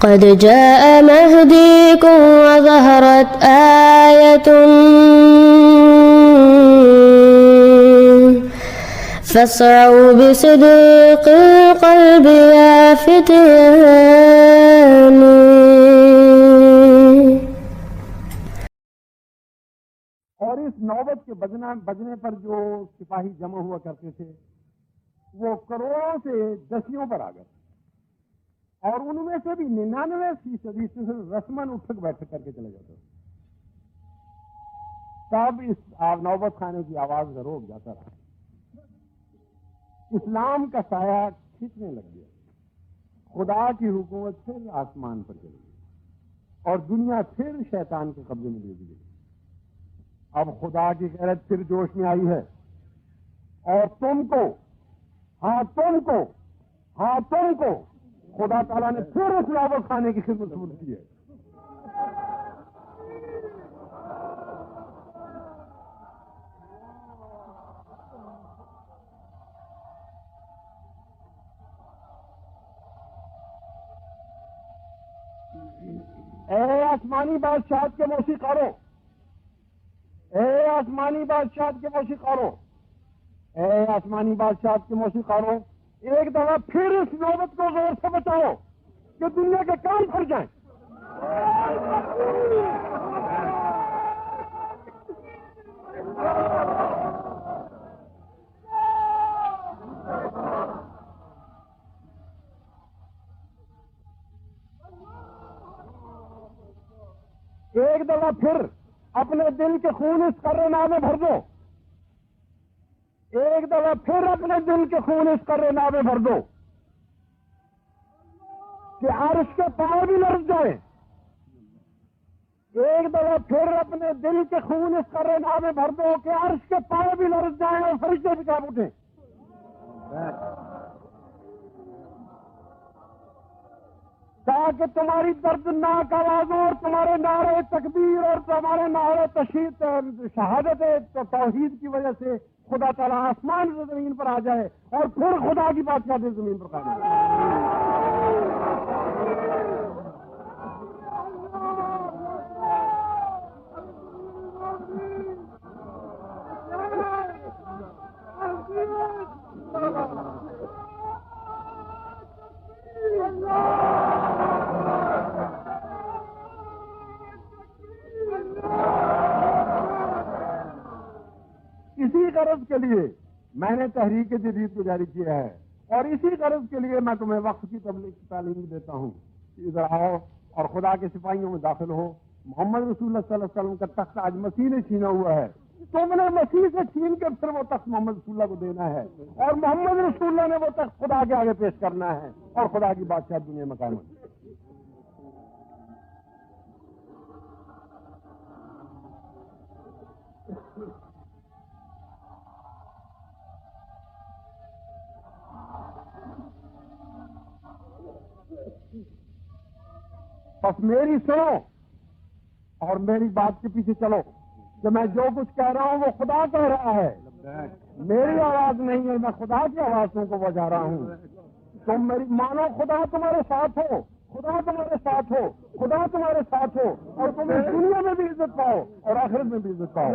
قد جاء مهديكم وظهرت آية فاسعوا بصدق القلب يا فتيان. اور اس نوبت کے بجنے پر جو سپاہی جمع ہوا کرتے تھے وہ کروڑوں سے دسیوں پر آ گئے، اور ان میں سے بھی 99% رسمن اٹھک بیٹھک کر کے چلے جاتے تھے. تب اس نوبت خانے کی آواز کا روک جاتا رہا. اسلام کا سایہ کھینچنے لگ گیا، خدا کی حکومت پھر آسمان پر چلی گئی اور دنیا پھر شیطان کے قبضے میں دے دی گئی. اب خدا کی غیرت پھر جوش میں آئی ہے، اور تم کو خدا تعالیٰ نے پھر اس نوبت خانے کی خدمت شروع کی ہے. اے آسمانی بادشاہت کے موسیقاروں، اے آسمانی بادشاہت کے موسیقاروں، اے آسمانی بادشاہت کے موسیقاروں، ایک دفعہ پھر اس نوبت کو زور سے بچاؤ کہ دنیا کے کام پھٹ جائیں. ایک دفعہ پھر اپنے دل کے خون اس کرے نامے میں بھر دو. ایک دفعہ پھر اپنے دل کے خون اس کرے نامے میں بھر دو کہ عرش کے پاؤں بھی لرز جائیں. ایک دفعہ پھر اپنے دل کے خون اس کرے نامے میں بھر دو کہ عرش کے پاؤں بھی لرز جائیں اور فرشتے بھی کانپ اٹھیں. تاکہ تمہاری دردناک آوازوں اور تمہارے نعرے تکبیر اور تمہارے نعرے شہادت توحید کی وجہ سے خدا تعالیٰ آسمان سے زمین پر آ جائے اور پھر خدا کی بادشاہت زمین پر قائم ہو. اسی غرض کے لیے میں نے تحریک جدید کو جاری کیا ہے، اور اسی غرض کے لیے میں تمہیں وقت کی تبلیغ کی تعلیم دیتا ہوں کہ ادھر آؤ اور خدا کے سپاہیوں میں داخل ہو. محمد رسول اللہ صلی اللہ علیہ وسلم کا تخت آج مسیح نے چھینا ہوا ہے. تم نے مسیح سے چھین کے پھر وہ تخت محمد رسول اللہ کو دینا ہے، اور محمد رسول اللہ نے وہ تخت خدا کے آگے پیش کرنا ہے، اور خدا کی بادشاہت دنیا میں قائم ہوگی. بس میری سنو اور میری بات کے پیچھے چلو کہ میں جو کچھ کہہ رہا ہوں وہ خدا کہہ رہا ہے. میری آواز نہیں ہے، میں خدا کی آوازوں کو بجا رہا ہوں. تم میری مانو، خدا تمہارے ساتھ ہو، خدا تمہارے ساتھ ہو، خدا تمہارے ساتھ ہو، اور تم اس دنیا میں بھی عزت پاؤ اور آخرت میں بھی عزت پاؤ.